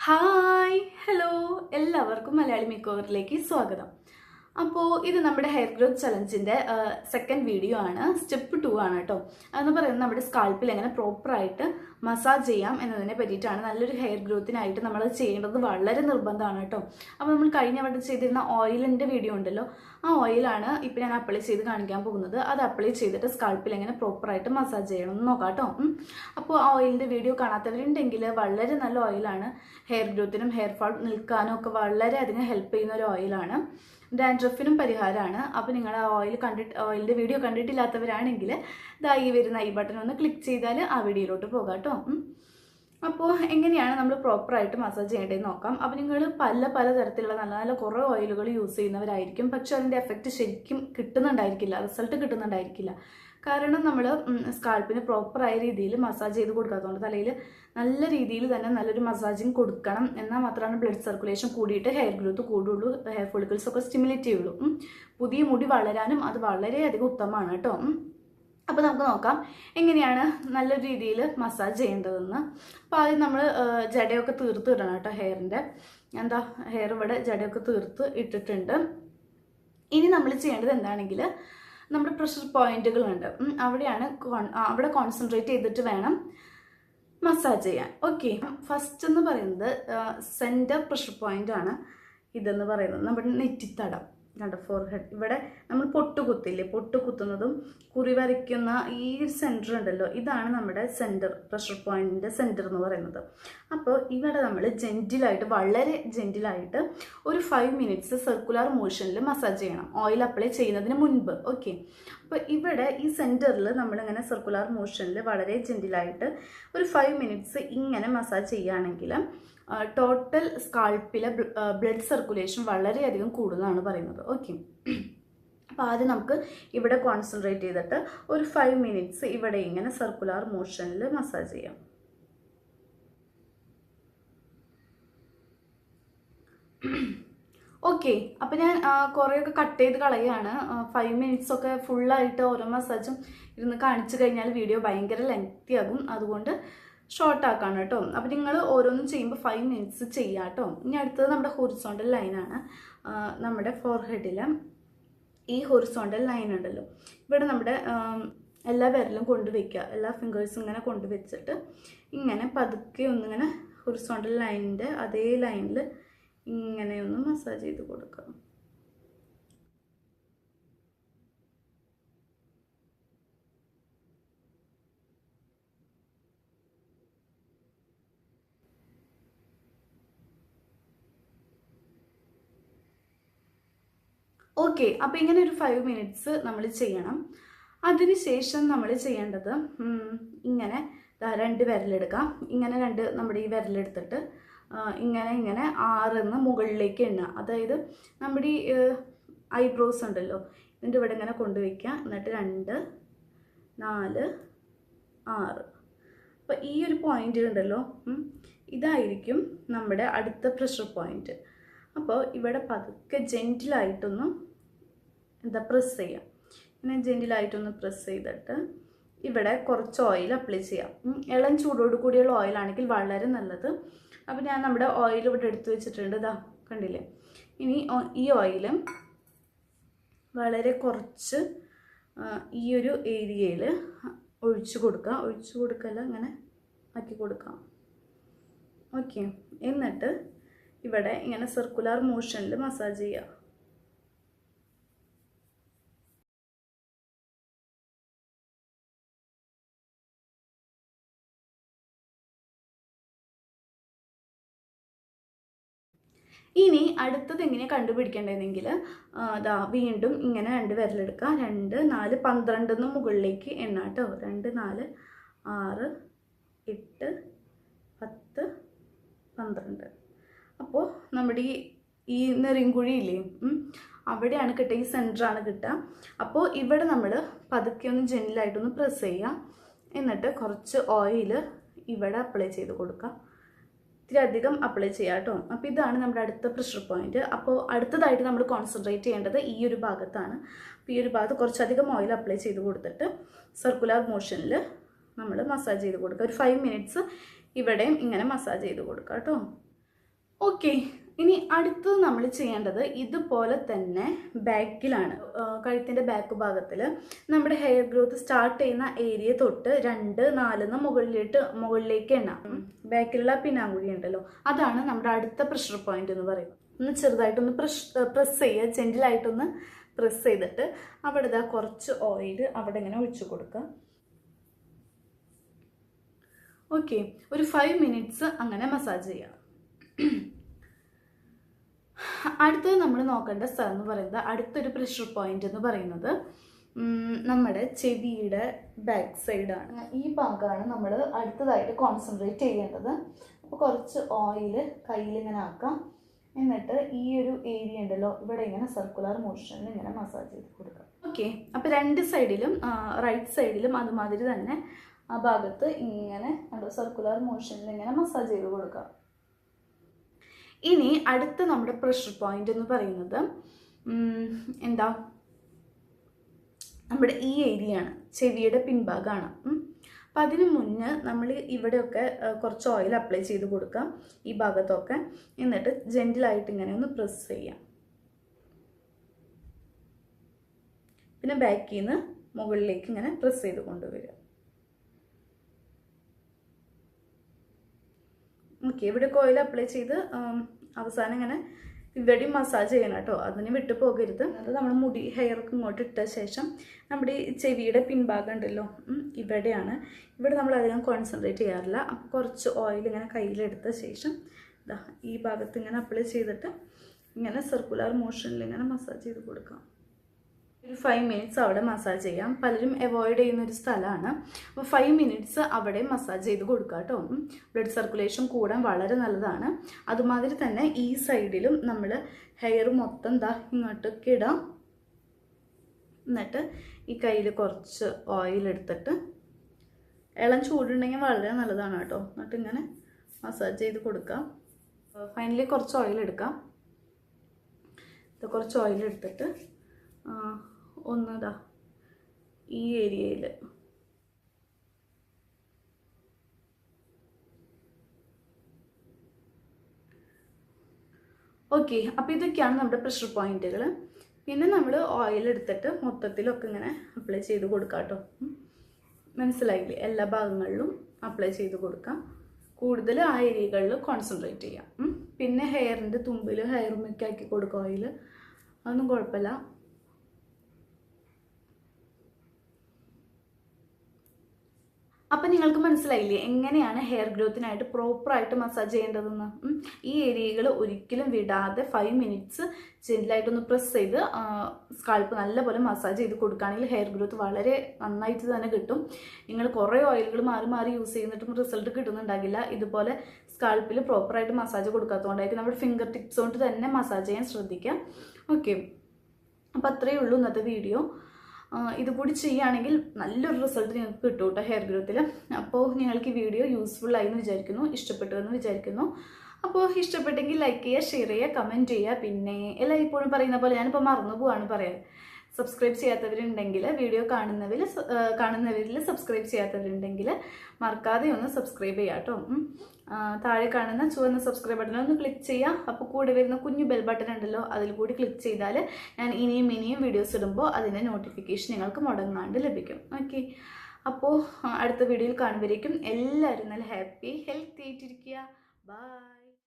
Hi hello എല്ലാവർക്കും മലയാളി മേക്കോവറിലേക്ക് സ്വാഗതം. അപ്പോൾ ഇത് നമ്മുടെ ഹെയർ ഗ്രോത്ത് ചലഞ്ചിൻ്റെ സെക്കൻഡ് വീഡിയോ ആണ്. സ്റ്റെപ്പ് 2 ആണ് കേട്ടോ. അതെന്ന് പറയുന്നത് നമ്മുടെ സ്കാൾപ്പിൽ എങ്ങനെ പ്രോപ്പറായിട്ട് മസാജ് ചെയ്യാം എന്നതിനെ പറ്റിയിട്ടാണ്. നല്ലൊരു ഹെയർ ഗ്രോത്തിനായിട്ട് നമ്മൾ ചെയ്യേണ്ടത് വളരെ നിർബന്ധമാണ് കേട്ടോ. അപ്പോൾ നമ്മൾ കഴിഞ്ഞ വട്ടം ചെയ്തിരുന്ന ഓയിലിൻ്റെ വീഡിയോ ഉണ്ടല്ലോ, ആ ഓയിലാണ് ഇപ്പോൾ ഞാൻ അപ്ലൈ ചെയ്ത് കാണിക്കാൻ പോകുന്നത്. അത് അപ്ലൈ ചെയ്തിട്ട് സ്കാൾപ്പിൽ എങ്ങനെ പ്രോപ്പറായിട്ട് മസാജ് ചെയ്യണം എന്ന് നോക്കാം കേട്ടോ. അപ്പോൾ ആ ഓയിലിൻ്റെ വീഡിയോ കാണാത്തവരുണ്ടെങ്കിൽ വളരെ നല്ല ഓയിലാണ്. ഹെയർ ഗ്രോത്തിനും ഹെയർ ഫാൾ നിൽക്കാനും ഒക്കെ വളരെയധികം ഹെൽപ്പ് ചെയ്യുന്ന ഒരു ഓയിലാണ്. ഡാൻഡ്രഫിനും പരിഹാരമാണ്. അപ്പോൾ നിങ്ങൾ ആ ഓയിലിൻ്റെ വീഡിയോ കണ്ടിട്ടില്ലാത്തവരാണെങ്കിൽ ഈ വരുന്ന ഈ ബട്ടൺ ഒന്ന് ക്ലിക്ക് ചെയ്താൽ ആ വീഡിയോയിലോട്ട് പോകാം കേട്ടോ. അപ്പോൾ എങ്ങനെയാണ് നമ്മൾ പ്രോപ്പറായിട്ട് മസാജ് ചെയ്യേണ്ടതെന്ന് നോക്കാം. അപ്പോൾ നിങ്ങൾ പല തരത്തിലുള്ള നല്ല നല്ല കുറേ ഓയിലുകൾ യൂസ് ചെയ്യുന്നവരായിരിക്കും. പക്ഷെ അതിൻ്റെ എഫക്റ്റ് ശരിക്കും കിട്ടുന്നുണ്ടായിരിക്കില്ല, റിസൾട്ട് കിട്ടുന്നുണ്ടായിരിക്കില്ല. കാരണം നമ്മൾ സ്കാൾപ്പിന് പ്രോപ്പറായ രീതിയിൽ മസാജ് ചെയ്ത് കൊടുക്കാത്തതുകൊണ്ട് തലയിൽ നല്ല രീതിയിൽ തന്നെ നല്ലൊരു മസാജിങ് കൊടുക്കണം. എന്നാൽ മാത്രമാണ് ബ്ലഡ് സർക്കുലേഷൻ കൂടിയിട്ട് ഹെയർ ഗ്രോത്ത് കൂടുള്ളൂ, ഹെയർ ഫോളിക്കിൾസ് ഒക്കെ സ്റ്റിമുലേറ്റ് ചെയ്യുള്ളൂ. പുതിയ മുടി വളരാനും അത് വളരെയധികം ഉത്തമമാണ് കേട്ടോ. അപ്പോൾ നമുക്ക് നോക്കാം എങ്ങനെയാണ് നല്ലൊരു രീതിയിൽ മസാജ് ചെയ്യേണ്ടതെന്ന്. അപ്പോൾ ആദ്യം നമ്മൾ ജടയൊക്കെ തീർത്ത് ഇടണം കേട്ടോ. ഹെയർ ഇവിടെ ജടയൊക്കെ തീർത്ത് ഇട്ടിട്ടുണ്ട്. ഇനി നമ്മൾ ചെയ്യേണ്ടത് എന്താണെങ്കിൽ നമ്മുടെ പ്രഷർ പോയിന്റുകളുണ്ട്, അവിടെ കോൺസെൻട്രേറ്റ് ചെയ്തിട്ട് വേണം മസാജ് ചെയ്യാൻ. ഓക്കെ, ഫസ്റ്റ് എന്ന് പറയുന്നത് സെൻറ്റർ പ്രഷർ പോയിന്റ് ആണ്. ഇതെന്ന് പറയുന്നത് നമ്മുടെ നെറ്റിത്തടം കണ്ടോ, ഫോർഹെഡ്. ഇവിടെ നമ്മൾ പൊട്ടുകുത്തില്ലേ, പൊട്ടുകുത്തുന്നതും കുറി വരയ്ക്കുന്ന ഈ സെൻറ്റർ ഉണ്ടല്ലോ, ഇതാണ് നമ്മുടെ സെൻറ്റർ, പ്രഷർ പോയിന്റിൻ്റെ സെൻറ്റർ എന്ന് പറയുന്നത്. അപ്പോൾ ഇവിടെ നമ്മൾ വളരെ ജെൻറ്റിലായിട്ട് ഒരു 5 മിനിറ്റ്സ് സർക്കുലർ മോഷനിൽ മസാജ് ചെയ്യണം, ഓയിൽ അപ്ലൈ ചെയ്യുന്നതിന് മുൻപ്. ഓക്കെ, അപ്പോൾ ഇവിടെ ഈ സെൻറ്ററിൽ നമ്മളിങ്ങനെ സർക്കുലർ മോഷനിൽ വളരെ ജെൻറ്റിലായിട്ട് ഒരു 5 മിനിറ്റ്സ് ഇങ്ങനെ മസാജ് ചെയ്യുകയാണെങ്കിൽ ടോട്ടൽ സ്കാൾപ്പിലെ ബ്ലഡ് സർക്കുലേഷൻ വളരെയധികം കൂടുന്നതാണ് പറയുന്നത്. ഓക്കെ, അപ്പോൾ ആദ്യം നമുക്ക് ഇവിടെ കോൺസെൻട്രേറ്റ് ചെയ്തിട്ട് ഒരു 5 മിനിറ്റ്സ് ഇവിടെ ഇങ്ങനെ സർക്കുലർ മോഷനിൽ മസാജ് ചെയ്യാം. ഓക്കെ, അപ്പോൾ ഞാൻ കുറേയൊക്കെ കട്ട് ചെയ്ത് കളയുകയാണ്. 5 മിനിറ്റ്സ് ഒക്കെ ഫുള്ളായിട്ട് ഓരോ മസാജും ഇരുന്ന് കാണിച്ചു കഴിഞ്ഞാൽ വീഡിയോ ഭയങ്കര ലെങ്തി ആകും. അതുകൊണ്ട് ഷോർട്ടാക്കാണ് കേട്ടോ. അപ്പോൾ നിങ്ങൾ ഓരോന്നും ചെയ്യുമ്പോൾ 5 മിനിറ്റ്സ് ചെയ്യാം കേട്ടോ. ഇനി അടുത്തത് നമ്മുടെ ഹൊറിസോണ്ടൽ ലൈനാണ്. നമ്മുടെ ഫോർഹെഡിൽ ഈ ഹൊറിസോണ്ടൽ ലൈൻ ഉണ്ടല്ലോ, ഇവിടെ നമ്മുടെ എല്ലാ വിരലും കൊണ്ടുവയ്ക്കുക, എല്ലാ ഫിംഗേഴ്സും ഇങ്ങനെ കൊണ്ടുവച്ചിട്ട് ഇങ്ങനെ പതുക്കെ ഒന്നിങ്ങനെ ഹൊറിസോണ്ടൽ ലൈനിൻ്റെ അതേ ലൈനിൽ ഇങ്ങനെ ഒന്ന് മസാജ് ചെയ്ത് കൊടുക്കുക. ഓക്കെ, അപ്പോൾ ഇങ്ങനെ ഒരു 5 മിനിറ്റ്സ് നമ്മൾ ചെയ്യണം. അതിനുശേഷം നമ്മൾ ചെയ്യേണ്ടത് ഇങ്ങനെ 2 വിരലെടുക്കാം. ഇങ്ങനെ നമ്മുടെ ഈ വിരലെടുത്തിട്ട് ഇങ്ങനെ 6 മുകളിലേക്ക് എണ്ണുക. അതായത് നമ്മുടെ ഈ ഐബ്രോസ് ഉണ്ടല്ലോ, ഇതിൻ്റെ ഇവിടെ ഇങ്ങനെ കൊണ്ടുവയ്ക്കുക. എന്നിട്ട് 2, 4, 6. അപ്പോൾ ഈ ഒരു പോയിന്റ് ഉണ്ടല്ലോ, ഇതായിരിക്കും നമ്മുടെ അടുത്ത പ്രഷർ പോയിന്റ്. അപ്പോൾ ഇവിടെ പതുക്കെ ജെൻറ്റിലായിട്ടൊന്ന് പ്രസ് ചെയ്യാം. ഇങ്ങനെ ജെൻറ്റിലായിട്ടൊന്ന് പ്രസ് ചെയ്തിട്ട് ഇവിടെ കുറച്ച് ഓയിൽ അപ്ലൈ ചെയ്യാം. ഇളം ചൂടോട് കൂടിയുള്ള ഓയിലാണെങ്കിൽ വളരെ നല്ലത്. അപ്പോൾ ഞാൻ നമ്മുടെ ഓയിൽ ഇവിടെ എടുത്തു വെച്ചിട്ടുണ്ട്, കണ്ടില്ലേ. ഇനി ഈ ഓയിൽ വളരെ കുറച്ച് ഈ ഒരു ഏരിയയിൽ ഒഴിച്ചു കൊടുക്കല്ല, ഇങ്ങനെ ആക്കി കൊടുക്കാം. ഓക്കെ, എന്നിട്ട് ഇവിടെ ഇങ്ങനെ സർക്കുലർ മോഷനിൽ മസാജ് ചെയ്യുക. ഇനി അടുത്തത് എങ്ങനെയാണ് കണ്ടുപിടിക്കേണ്ടതെങ്കിൽ വീണ്ടും ഇങ്ങനെ 2 വിരലെടുക്കുക. 2, 4, 12 മുകളിലേക്ക് എണ്ണ കേട്ടോ. 2, 4, 6, 8, 10, 12. അപ്പോൾ നമ്മുടെ ഈ നെറിങ്കുഴിയില്ലേ, അവിടെയാണ് കിട്ടുക, ഈ സെൻറ്ററാണ് കിട്ടുക. അപ്പോൾ ഇവിടെ നമ്മൾ പതുക്കെ ഒന്ന് ജെൻറ്റിലായിട്ടൊന്ന് പ്രസ് ചെയ്യുക. എന്നിട്ട് കുറച്ച് ഓയിൽ ഇവിടെ അപ്ലൈ ചെയ്ത് കൊടുക്കുക. ഇത്തിരി അധികം അപ്ലൈ ചെയ്യാം കേട്ടോ. അപ്പോൾ ഇതാണ് നമ്മുടെ അടുത്ത പ്രഷർ പോയിന്റ്. അപ്പോൾ അടുത്തതായിട്ട് നമ്മൾ കോൺസെൻട്രേറ്റ് ചെയ്യേണ്ടത് ഈ ഒരു ഭാഗത്താണ്. അപ്പോൾ ഈ ഒരു ഭാഗത്ത് കുറച്ചധികം ഓയിൽ അപ്ലൈ ചെയ്ത് കൊടുത്തിട്ട് സർക്കുലർ മോഷനിൽ നമ്മൾ മസാജ് ചെയ്ത് കൊടുക്കുക. ഒരു 5 മിനിറ്റ്സ് ഇവിടെയും ഇങ്ങനെ മസാജ് ചെയ്ത് കൊടുക്കുക കേട്ടോ. ഓക്കെ, ഇനി അടുത്തത് നമ്മൾ ചെയ്യേണ്ടത് ഇതുപോലെ തന്നെ ബാക്കിലാണ്. കഴുത്തിൻ്റെ ബാക്ക് ഭാഗത്തിൽ നമ്മുടെ ഹെയർ ഗ്രോത്ത് സ്റ്റാർട്ട് ചെയ്യുന്ന ഏരിയ തൊട്ട് 2, 4 മുകളിലേക്ക് എണ്ണാം. ബാക്കിലുള്ള പിന്നാങ്കുഴി ഉണ്ടല്ലോ, അതാണ് നമ്മുടെ അടുത്ത പ്രഷർ പോയിന്റ് എന്ന് പറയുന്നത്. ഒന്ന് ചെറുതായിട്ടൊന്ന് പ്രസ് ചെയ്യുക, ജെന്റിലായിട്ടൊന്ന് പ്രസ് ചെയ്തിട്ട് അവിടെ ഇതാ കുറച്ച് ഓയിൽ അവിടെ ഇങ്ങനെ ഒഴിച്ചു കൊടുക്കുക. ഓക്കെ, ഒരു 5 മിനിറ്റ്സ് അങ്ങനെ മസാജ് ചെയ്യുക. അടുത്തത് നമ്മൾ നോക്കേണ്ട സ്ഥലം എന്ന് പറയുന്നത്, അടുത്തൊരു പ്രഷർ പോയിന്റ് എന്ന് പറയുന്നത് നമ്മുടെ ചെവിയുടെ ബാക്ക് സൈഡാണ്. ഈ ഭാഗമാണ് നമ്മൾ അടുത്തതായിട്ട് കോൺസെൻട്രേറ്റ് ചെയ്യേണ്ടത്. അപ്പോൾ കുറച്ച് ഓയിൽ കയ്യിൽ ഇങ്ങനെ ആക്കാം. എന്നിട്ട് ഈ ഒരു ഏരിയ ഉണ്ടല്ലോ, ഇവിടെ ഇങ്ങനെ സർക്കുലർ മോഷനിൽ ഇങ്ങനെ മസാജ് ചെയ്ത് കൊടുക്കാം. ഓക്കെ, അപ്പോൾ 2 സൈഡിലും റൈറ്റ് സൈഡിലും അതുമാതിരി തന്നെ ആ ഭാഗത്ത് ഇങ്ങനെ സർക്കുലർ മോഷനിൽ ഇങ്ങനെ മസാജ് ചെയ്ത് കൊടുക്കാം. ഇനി അടുത്ത നമ്മുടെ പ്രഷർ പോയിന്റ് എന്ന് പറയുന്നത് എന്താ, നമ്മുടെ ഈ ഏരിയ ആണ്, ചെവിയുടെ പിൻഭാഗമാണ്. അപ്പം അതിന് മുന്നേ നമ്മൾ ഇവിടെയൊക്കെ കുറച്ച് ഓയിൽ അപ്ലൈ ചെയ്ത് കൊടുക്കാം, ഈ ഭാഗത്തൊക്കെ. എന്നിട്ട് ജെന്റിലായിട്ട് ഇങ്ങനെ ഒന്ന് പ്രസ് ചെയ്യാം. പിന്നെ ബാക്കിൽ നിന്ന് മുകളിലേക്ക് ഇങ്ങനെ പ്രസ് ചെയ്ത് കൊണ്ടുവരിക. ഓക്കെ, ഇവിടെ ഓയിൽ അപ്ലൈ ചെയ്ത് അവസാനം ഇങ്ങനെ ഇവിടെയും മസാജ് ചെയ്യണം കേട്ടോ, അതിന് വിട്ടു പോകരുത്. അത് നമ്മൾ ഹെയർക്ക് ഇങ്ങോട്ട് ഇട്ട ശേഷം നമ്മുടെ ഈ ചെവിയുടെ പിൻഭാഗം ഉണ്ടല്ലോ, ഇവിടെയാണ്. ഇവിടെ നമ്മൾ അധികം കോൺസെൻട്രേറ്റ് ചെയ്യാറില്ല. അപ്പോൾ കുറച്ച് ഓയിൽ ഇങ്ങനെ കയ്യിലെടുത്ത ശേഷം ഇതാ ഈ ഭാഗത്ത് ഇങ്ങനെ അപ്ലൈ ചെയ്തിട്ട് ഇങ്ങനെ സർക്കുലർ മോഷനിൽ ഇങ്ങനെ മസാജ് ചെയ്ത് കൊടുക്കാം. ഒരു 5 മിനിറ്റ്സ് അവിടെ മസാജ് ചെയ്യാം. പലരും അവോയ്ഡ് ചെയ്യുന്നൊരു സ്ഥലമാണ്. അപ്പോൾ 5 മിനിറ്റ്സ് അവിടെ മസാജ് ചെയ്ത് കൊടുക്കുക കേട്ടോ. ബ്ലഡ് സർക്കുലേഷൻ കൂടാൻ വളരെ നല്ലതാണ്. അതുമാതിരി തന്നെ ഈ സൈഡിലും നമ്മൾ ഹെയർ മൊത്തം ഇങ്ങോട്ടൊക്കെ ഇടാം. എന്നിട്ട് ഈ കയ്യിൽ കുറച്ച് ഓയിൽ എടുത്തിട്ട്, ഇളം ചൂടുണ്ടെങ്കിൽ വളരെ നല്ലതാണ് കേട്ടോ. എന്നിട്ട് ഇങ്ങനെ മസാജ് ചെയ്ത് കൊടുക്കാം. ഫൈനലി കുറച്ച് ഓയിൽ എടുക്കാം. കുറച്ച് ഓയിൽ എടുത്തിട്ട് ഒന്നതാ ഈ ഏരിയയിൽ ഓക്കെ. അപ്പോൾ ഇതൊക്കെയാണ് നമ്മുടെ പ്രഷർ പോയിന്റുകൾ. പിന്നെ നമ്മൾ ഓയിൽ എടുത്തിട്ട് മൊത്തത്തിലൊക്കെ ഇങ്ങനെ അപ്ലൈ ചെയ്ത് കൊടുക്കാം കേട്ടോ. മനസ്സിലായില്ലേ? എല്ലാ ഭാഗങ്ങളിലും അപ്ലൈ ചെയ്ത് കൊടുക്കാം. കൂടുതൽ ആ ഏരിയകളിൽ കോൺസെൻട്രേറ്റ് ചെയ്യാം. പിന്നെ ഹെയറിൻ്റെ തുമ്പിൽ ഹെയർ മിക്കാക്കി കൊടുക്കുക ഓയിൽ, അതൊന്നും കുഴപ്പമില്ല. അപ്പം നിങ്ങൾക്ക് മനസ്സിലായില്ലേ എങ്ങനെയാണ് ഹെയർ ഗ്രോത്തിനായിട്ട് പ്രോപ്പറായിട്ട് മസാജ് ചെയ്യേണ്ടതെന്ന്? ഈ ഏരിയകൾ ഒരിക്കലും വിടാതെ 5 മിനിറ്റ്സ് ജെന്റിലായിട്ടൊന്ന് പ്രസ് ചെയ്ത് സ്കാൾപ്പ് നല്ലപോലെ മസാജ് ചെയ്ത് കൊടുക്കുകയാണെങ്കിൽ ഹെയർ ഗ്രോത്ത് വളരെ നന്നായിട്ട് തന്നെ കിട്ടും. നിങ്ങൾ കുറേ ഓയിലുകൾ മാറി മാറി യൂസ് ചെയ്യുന്നിട്ടും റിസൾട്ട് കിട്ടുന്നുണ്ടാകില്ല. ഇതുപോലെ സ്കാൾപ്പിൽ പ്രോപ്പറായിട്ട് മസാജ് കൊടുക്കാത്തതുകൊണ്ടായിരിക്കും. നമ്മുടെ ഫിംഗർ ടിപ്സ് കൊണ്ട് തന്നെ മസാജ് ചെയ്യാൻ ശ്രദ്ധിക്കാം. ഓക്കെ, അപ്പോൾ അത്രയേ ഉള്ളൂ ഇന്നത്തെ വീഡിയോ. ഇതുകൂടി ചെയ്യുകയാണെങ്കിൽ നല്ലൊരു റിസൾട്ട് നിങ്ങൾക്ക് കിട്ടും കേട്ടോ ഹെയർ ഗ്രോത്തിൽ. അപ്പോൾ നിങ്ങൾക്ക് ഈ വീഡിയോ യൂസ്ഫുൾ ആയി എന്ന് വിചാരിക്കുന്നു, ഇഷ്ടപ്പെട്ടു എന്ന് വിചാരിക്കുന്നു. അപ്പോൾ ഇഷ്ടപ്പെട്ടെങ്കിൽ ലൈക്ക് ചെയ്യുക, ഷെയർ ചെയ്യുക, കമൻറ്റ് ചെയ്യുക. പിന്നെ എല്ലാം ഇപ്പോഴും പറയുന്ന പോലെ ഞാനിപ്പോൾ മറന്നു പോവാണ് പറയാൻ. സബ്സ്ക്രൈബ് ചെയ്യാത്തവരുണ്ടെങ്കിൽ, വീഡിയോ കാണുന്നവരിൽ സബ്സ്ക്രൈബ് ചെയ്യാത്തവരുണ്ടെങ്കിൽ മറക്കാതെ ഒന്ന് സബ്സ്ക്രൈബ് ചെയ്യാം കേട്ടോ. താഴെ കാണുന്ന ചുവന്ന സബ്സ്ക്രൈബ് ബട്ടണിൽ ഒന്ന് ക്ലിക്ക് ചെയ്യുക. അപ്പോൾ കൂടെ വരുന്ന കുഞ്ഞു ബെൽ ബട്ടൺ ഉണ്ടല്ലോ, അതിൽ കൂടി ക്ലിക്ക് ചെയ്താൽ ഞാൻ ഇനിയും വീഡിയോസ് ഇടുമ്പോൾ അതിൻ്റെ നോട്ടിഫിക്കേഷൻ നിങ്ങൾക്ക് മുടങ്ങാണ്ട് ലഭിക്കും. ഓക്കെ, അപ്പോൾ അടുത്ത വീഡിയോയിൽ കാണുമ്പോഴേക്കും എല്ലാവരും നല്ല ഹാപ്പി ഹെൽത്തി ആയിട്ടിരിക്കുക. ബൈ.